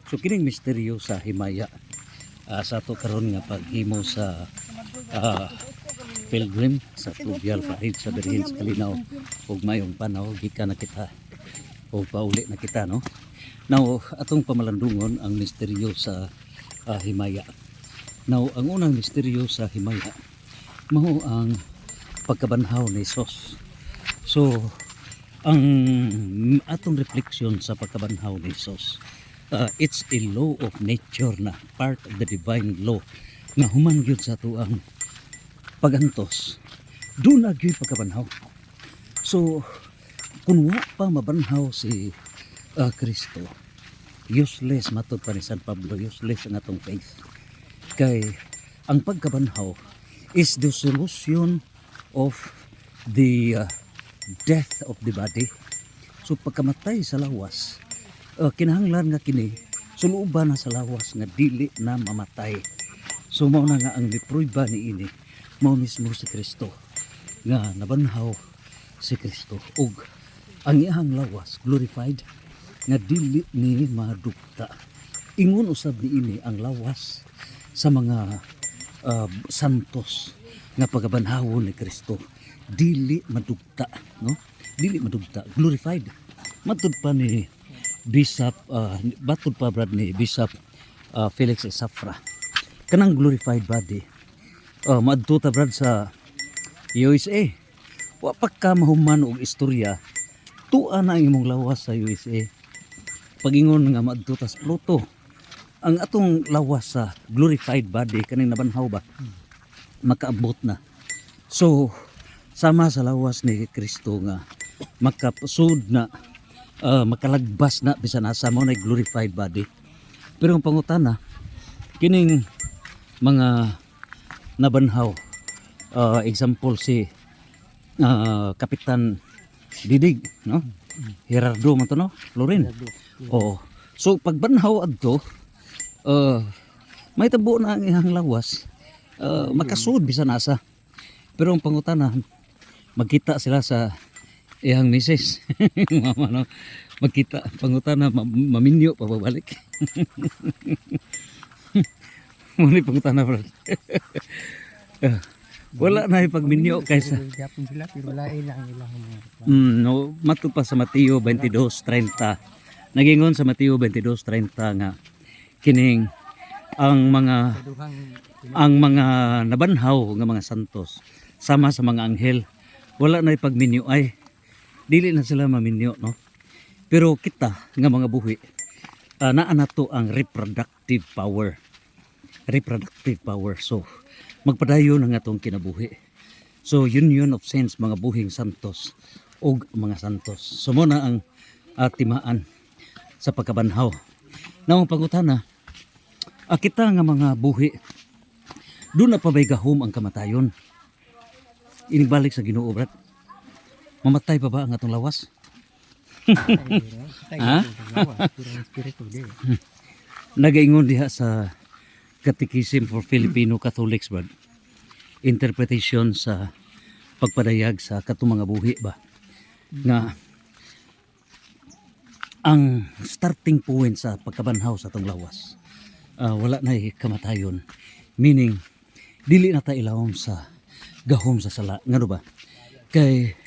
So kining misteryo sa himaya sa ato karon nga paghimo sa pilgrim sa fluvial pahid sa Birhen sa Kalinaw ug mayong panaw gikan na kita o pauli na kita, no. Now atong pamalandungon ang misteryo sa himaya. Now ang unang misteryo sa himaya mao ang pagkabanhaw ni Hesus. So ang atong refleksyon sa pagkabanhaw ni Hesus, it's a law of nature na part of the divine law nga human gyud sa tuang pagantos. Doon na gyud pagkabanhaw. So kung wa pa mabanhaw si Kristo, useless matod pa ni San Pablo, useless ang atong faith. Kay ang pagkabanhaw is the solution of the death of the body. So pagkamatay sa lawas, kinahanglan nga kini suluban na sa lawas nga dili na mamatay. So mao na nga ang nipruiba ni ini, mao mismo si Kristo nga nabanhaw si Kristo ug ang iyang lawas glorified nga dili ni madugta. Ingon usab ni ini ang lawas sa mga santos nga pagabanhawon ni Kristo dili madugta, no? Dili madugta, glorified. Matud pa ni Bishop batud pa brad ni Bishop Felix Safra, kanang glorified body maadto ta brad sa USA. Wa pa ka mahuman og istorya, tuan na ang imong lawas sa USA. Pagingon nga maadto ta sa Pluto, ang atong lawas sa glorified body kaning nabanhaw ba makaabot na. So sama sa lawas ni Kristo nga makapasud na makalagbas na bisan asa mo na glorified body. Pero ang pangutana kining mga nabanhaw, example si Kapitan Didig, no? Gerardo man to, no? Florin. Oo. So pagbanhaw adto, may tabo na ang iyang lawas, makasud bisan asa. Pero ang pangutana, magkita sila sa iyang misis. Mama, no? Magkita, pangutana, maminyo pa babalik. Muna pangutana, bro. Wala na ipagminyo kaysa no, matud pa sa Mateo 22:30. Nagingon sa Mateo 22:30 nga kining ang mga nabanhaw nga mga santos sama sa mga anghel wala na ipagminyo, ay dili na sila maminyo, no. Pero kita nga mga buhi, naa nato ang reproductive power. So magpadayon ang atong kinabuhi. So union of saints, mga buhing santos og mga santos. So mo na ang timaan sa pagkabanhaw. Now ang pangutana, kita nga mga buhi, doon na pa ba'y gahom ang kamatayon? Inibalik sa Ginoo, brad. Mamatay pa ba ang atong lawas? Ha? Nagaingon diha sa Catechism for Filipino Catholics, brad. Interpretation sa pagpadayag sa katong mga buhi ba, nga ang starting point sa pagkabanhaw sa atong lawas, wala na kamatayon, meaning dili na ta ilawom sa gahom sa sala, ngano ba, kay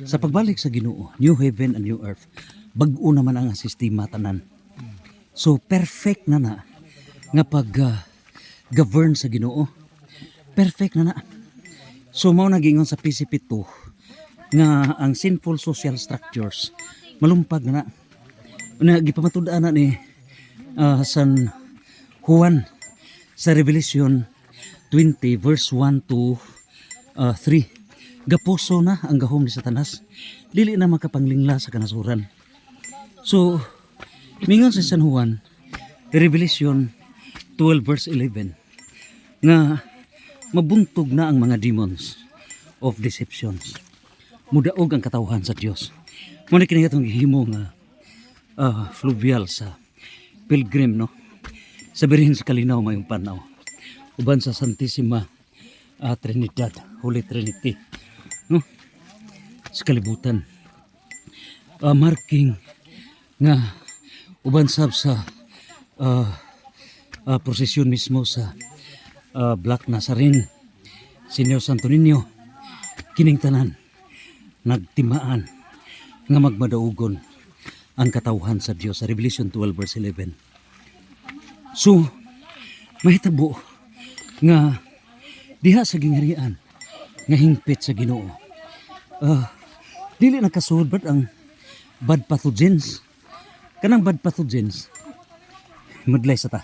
sa pagbalik sa Ginoo, new heaven and new earth, bag-o naman ang sistema tanan. So perfect na nga pag govern sa Ginoo, perfect na. So mao nagingon sa PCP 2 nga ang sinful social structures malumpag na. Gipamatud-an na ni San Juan sa Revelation 20 verse 1 to 3. Gapuso na ang gahom ni Satanas, dili na makapanglingla sa kanasuran. So mingon sa San Juan, Revelation 12 verse 11 nga mabuntog na ang mga demons of deceptions, mudaog ang katawhan sa Dios. Muna kini katong gihimo nga fluvial sa pilgrim, no, sa Birhen sa Kalinaw mayong panaw uban sa Santissima Trinidad, Holy Trinity, no, sa kalibutan, marking nga uban sab sa prosesyon mismo sa Black Nazarene, Senyor Santo Niño, kining tanan nagtimaan nga magmadaugon ang katawhan sa Dios sa Revelation 12 verse 11. So mahitabo nga diha sa gingharian nga hingpit sa Ginoo, dili nakasuod bad ang bad pathogens. Kanang bad pathogens madlay sa ta.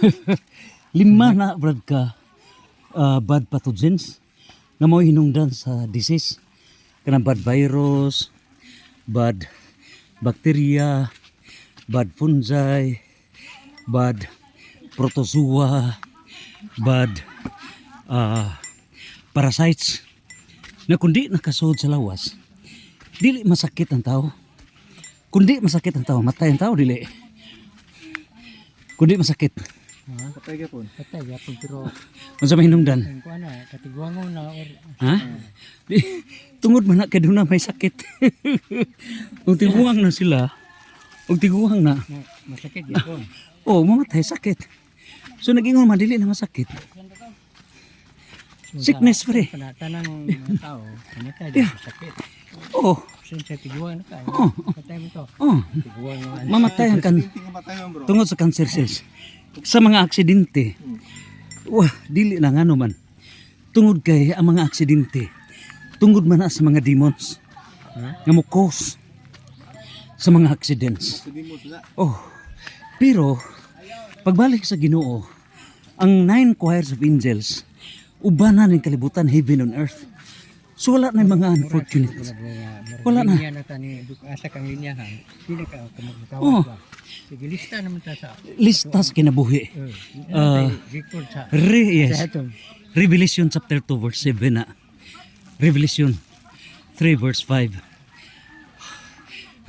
5 na brad ka bad pathogens na mo hinungdan sa disease. Kanang bad virus, bad bacteria, bad fungi, bad protozoa, bad parasites na kundi nakasuod sa lawas, dili masakit ang tao. Kundi masakit ang tao, matay ang tao, dili. Kundi masakit. Patay gyapon. Patay gyapon pero Unsa may hinungdan? ko ana katiguangon na or Ha? Tungod man na kay doon na may sakit. Ug tiguang na sila. Ug tiguang na. masakit gyapon. Oh, mamatay sakit. So nag-ingon man dili na masakit. Sickness free. Tanang mga tao, namatay gyapon sakit. Oh, Since sa tiguan na kay. Patay mo to. oh. Tiguan mo. Mamatay ang tungod sa cancer cells. Sa mga aksidente. Wah, dili na nga man. Tungod kay ang mga aksidente. Tungod man na sa mga demons. Nga mo cause sa mga accidents. Oh, pero pagbalik sa Ginoo, ang 9 choirs of angels ubanan ng kalibutan, heaven on earth. So wala na yung mga unfortunate. Wala na. Linya na tani asa kang linyahan. Dili ka Oh. magtawag ba. Sige lista naman ta sa Listas kinabuhi. record sa Yes. sa atong Revelation chapter 2 verse 7 na. Revelation 3 verse 5.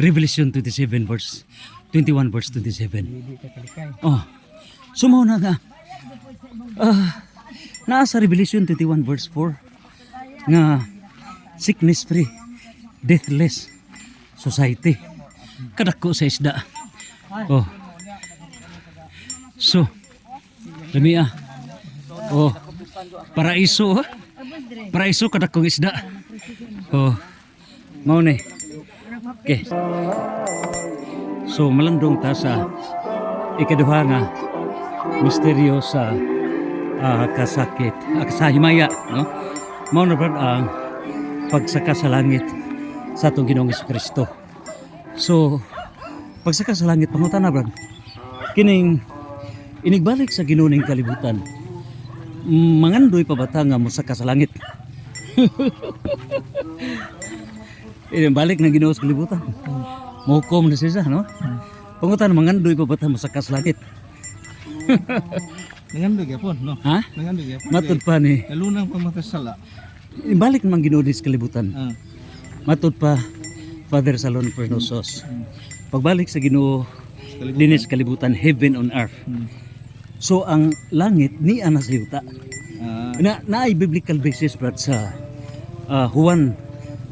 Revelation 27 verse 21 verse 27. hindi ka kalikay. Oh. Sumaw na nga. Naa sa Revelation 21 verse 4 nga sickness free, deathless society. Kadako sa isda. Oh. So, lami oh. Paraiso. Paraiso kadakong isda. Oh. Mao ni. Okay. So malandong ta sa ikaduha nga misteryo sa kasakit, sa himaya, no? Mao na brad ang pagsaka sa langit sa atong Ginoong Jesucristo. So pagsaka sa langit pangutan na brad. Kining inigbalik sa Ginoo ning kalibutan. Mangandoy pa bata nga mosaka sa langit. Balik na Ginoo sa kalibutan. Mukom na siya, no? Pangutan mangandoy pa bata mosaka sa langit. Nangandog gyapon, no? Ha? Nangandog gyapon. Matod pa ni. Kalunang pagmakasala. Balik man Ginoo sa kalibutan. Matod pa Father Salon Pernosos. Pagbalik sa Ginoo dinis kalibutan, heaven on earth. So ang langit ni ana sa yuta. Naay biblical basis brad sa Juan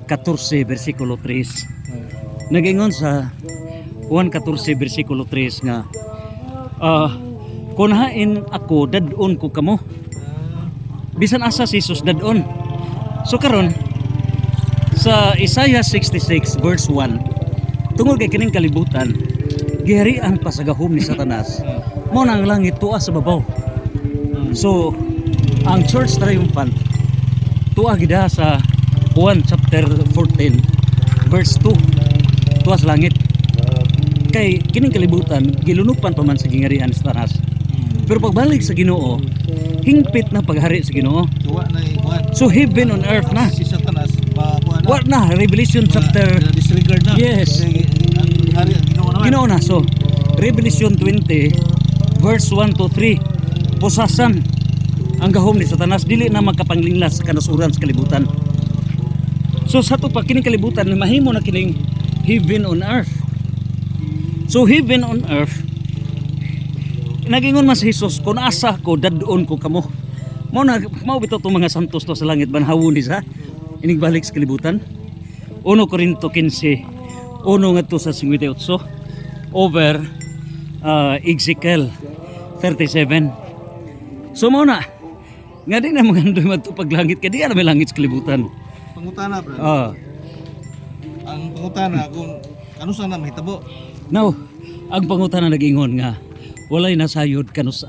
14 versikulo 3. Nagingon sa Juan 14 versikulo 3 nga kunhain ako dadon ko kamo. Bisan asa si Jesus dadon. So karon sa Isaiah 66 verse 1, tungod kay kining kalibutan giharian pa sa gahom ni Satanas, mao nang langit tuwa sa babaw. So ang church triumphant tuwa gida sa Juan chapter 14 verse 2, tuwa sa langit. Kay kining kalibutan gilunupan pa man sa gingarihan ni Satanas. Pero pagbalik sa Ginoo, hingpit na paghari sa Ginoo. Tuwa na ikuan. So heaven on earth na. Si Satanas makuha na. What na? Revelation chapter disregard na. Yes. Ang hari ang Ginoo naman. Ginoo na. So Revelation 20 verse 1 to 3, posasan ang gahom ni Satanas, dili na makapanglinglas sa kanasuran sa kalibutan. So sa to pa kining kalibutan mahimo na kining heaven on earth. So heaven on earth, nagingon man si Jesus, kung asa ko dadon ko kamo. Mao bitaw tong mga santos to sa langit banhawon ni sa inigbalik sa kalibutan. 1 Corinto 15 uno ngadto sa 58 over Ezekiel 37. So mo na nga di na mga andoy matupag langit kadi ana may langit sa kalibutan. Pangutana, bro. Ah, Ang pangutana kung ano sana mahitabo. now ang pangutana nag-ingon nga walay nasayod kanus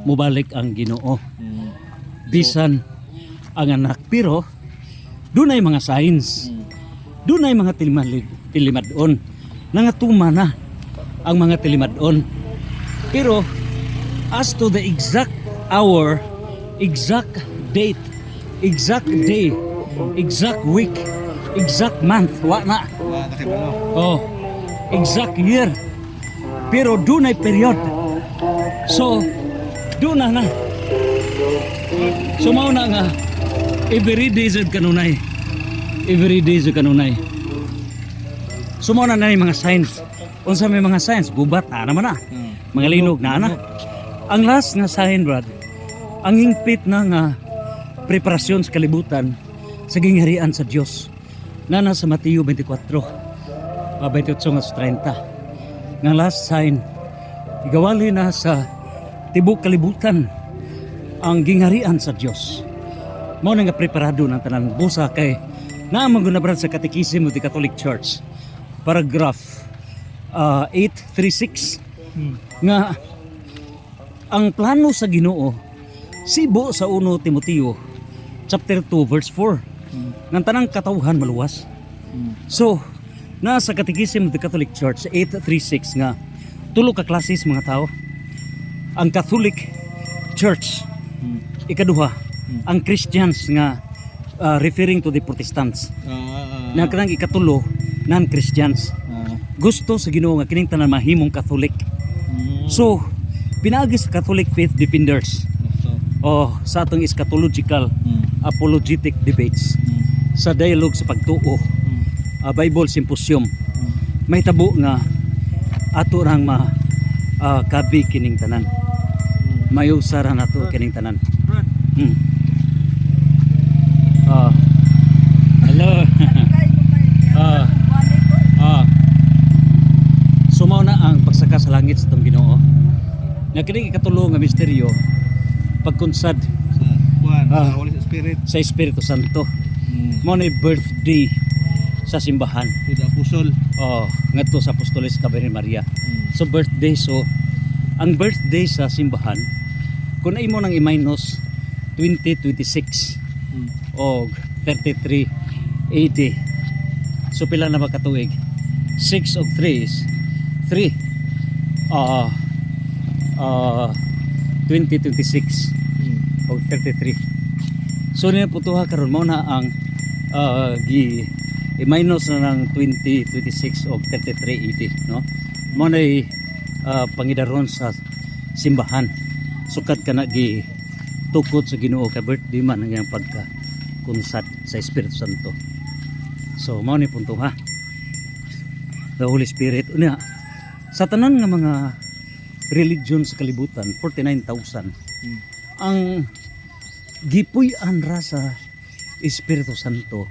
mubalik ang Ginoo. Mm. Bisan ang anak pero dunay mga signs. Dunay mga tilimadon. Nangatuma na ang mga tilimadon. Pero as to the exact hour, exact date, exact day, exact week, exact month, wa na. Nakibalo. Oh, exact year. Pero dunay period. So, duna na. So mao na nga every day jud kanunay. Every day jud kanunay. So mao na yung mga signs. Unsa may mga signs? Gubat na naman na. Mga linog na na. Ang last nga sign, brad, ang hingpit na nga preparasyon sa kalibutan sa gingharian sa Dios. Nana sa Mateo 24, 28 hanggang 30. Nga last sign, igawali na sa tibok kalibutan ang gingharian sa Dios. Mao na nga preparado ng tanan busa kay naamang gunabrad sa Catechism of the Catholic Church. Paragraph 836 nga ang plano sa Ginoo sibo sa 1 Timoteo chapter 2 verse 4 ng tanang katawhan maluwas. So nasa Catechism of the Catholic Church 836 nga tulo ka klases mga tao. Ang Catholic Church, ikaduha ang Christians nga referring to the Protestants. Na kanang ikatulo non-Christians. Gusto sa Ginoo nga kining tanan mahimong Catholic. So pinaagi sa Catholic Faith Defenders sa atong eschatological apologetic debates sa dialogue sa pagtuo Bible Symposium may tabo nga ato rang kabi kining tanan mayusara nato kining tanan. Hello. Sumaw na ang pagsaka sa langit sa itong Ginoo. Nga kining ikatulo nga misteryo pagkunsad Sa Holy Spirit. sa Espiritu Santo. Mao na birthday sa simbahan. To the Apostle. Ngadto sa Apostoles ka Virgen Maria. So birthday, so ang birthday sa simbahan kung imo nang i-minus 2026 o 33 AD. So pila na ba katuig? 6 of 3 is 3 2026 o 33. So niya putuha karon mo na ang i-minus na ng 2026 o 33 AD, no? Mo na pangidaron sa simbahan. Sukat ka na gi tukod sa Ginoo ka birthday man ang iyang pagka kunsad sa Espiritu Santo. So mao ni punto ha. The Holy Spirit unya sa tanan nga mga religion sa kalibutan 49,000 ang gipuy-an ra sa Espiritu Santo.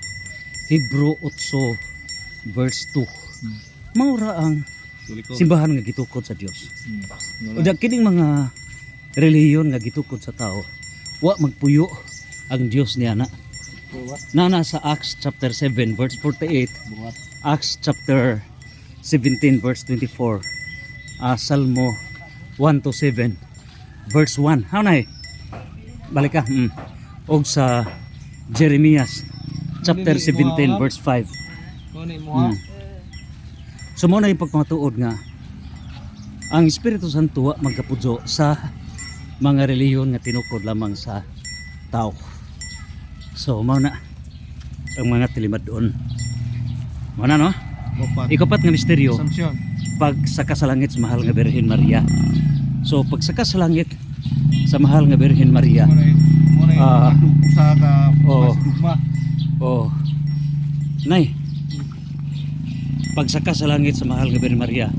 Hebrew 8 verse 2 mao ra ang simbahan nga gitukod sa Dios. Unya kining mga relihiyon nga gitukod sa tao wa magpuyo ang Dios niya na. Nana sa Acts chapter 7 verse 48, Acts chapter 17 verse 24, Salmo 1 to 7 verse 1. How na balik ka. Og sa Jeremias chapter 17 verse 5. So mo na yung pagpamatuod nga ang Espiritu Santo magkapudyo sa mga reliyon nga tinukod lamang sa tao. So mao na ang mga tilimad doon. Mao na no? Ikapat nga misteryo pagsaka sa langit sa mahal nga Birhen Maria. So pagsaka sa langit sa mahal nga Birhen Maria usa ka dugma. Nay pagsaka sa langit sa mahal nga Birhen Maria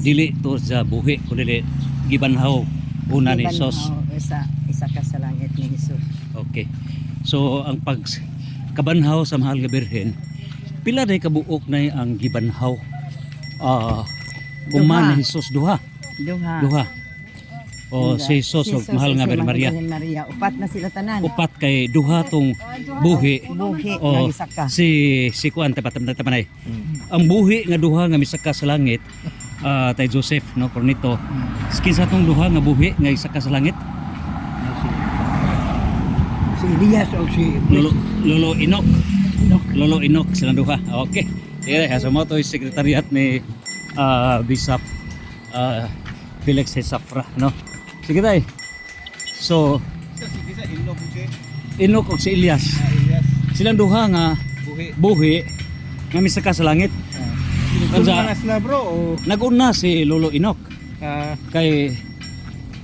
dili to sa buhi kundi gibanhaw una ni Jesus. Isa ka sa langit ni Jesus. Okay. So ang pagkabanhaw sa mahal nga Birhen pila day kabuok na ang gibanhaw Uman ni Jesus duha. Duha. Duha. O si Jesus ug mahal nga Birhen Maria. Maria. Upat na sila tanan. Upat kay duha tong buhi. Buhi O nga gisaka. si kuan tapatamay. Ang buhi nga duha nga misaka sa langit tay Joseph no Cornito. Kinsa tong duha nga buhi nga isaka sa langit? Si Elias o si Lolo Enoch. Lolo Enoch sila duha. Okay. Dire sa mo to sekretariat ni Bishop Felix Safra no. Sige tay. So Enoch ug si Elias. Silang duha nga buhi nga misaka sa langit. Kansa sila bro o Nag-una si Lolo Enoch kay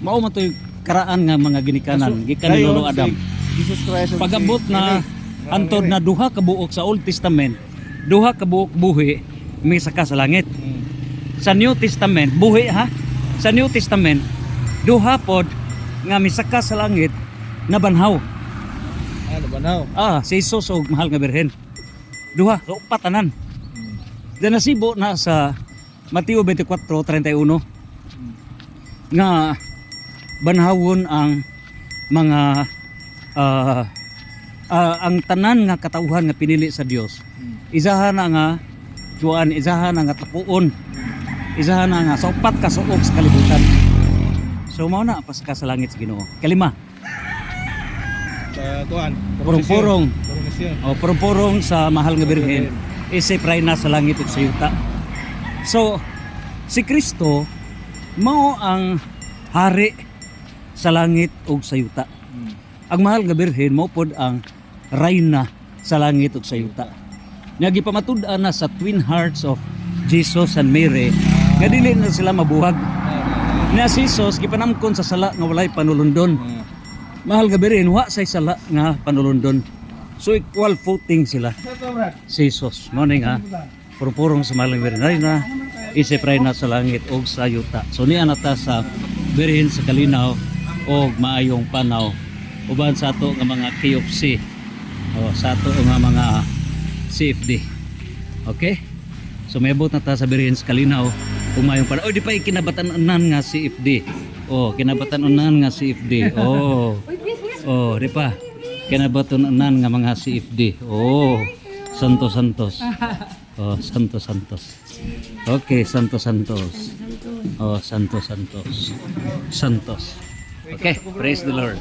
mao man toy karaan nga mga ginikanan gikan ni Lolo Adam. Jesus Christ. Pagabot na antod na duha ka buok sa Old Testament, duha ka buok buhi misaka sa langit. Sa New Testament, buhi ha. Sa New Testament, duha pod nga misaka sa langit na banhaw. Ano ba now? Si Jesus ug mahal nga Birhen. Duha, so upat tanan. Diyan nasibo na sa Mateo 24:31 nga banhawon ang mga ang tanan nga katauhan nga pinili sa Dios. Izahan na nga tuan, izahan na nga tapuon. Izahan na nga sa upat ka suog sa kalibutan. So mao na pasaka sa langit sa Ginoo. Kalima, Tuan. purong-purong. Koronasyon. O purong-purong sa mahal nga Birhen. Isip ray na sa langit ug sa yuta. So si Kristo mao ang hari sa langit ug sa yuta. Ang mahal nga Birhen mao pod ang rayna sa langit ug sa yuta. Nga gipamatud-an na sa twin hearts of Jesus and Mary nga dili na sila mabuhag. Nga si Jesus gipanamkon sa sala nga walay panulundon. Mahal nga Birhen wa say sala nga panulundon. So equal footing sila. Si Jesus mo nga purong sa mahal nga Birhen rayna isip rayna sa langit ug sa yuta. So niya nata sa Birhen sa kalinaw og maayong panaw uban sa ato nga mga KFC o sa ato nga mga CFD. Okay? So may abot na ta sa Birhen sa kalinaw kung mayong panaw. Di pa kinabatan-anan nga CFD. Kinabatan-anan nga CFD. Di pa kinabatan-anan nga mga CFD. Santos. Santos. Okay, Santos. Santos. Okay, praise the Lord.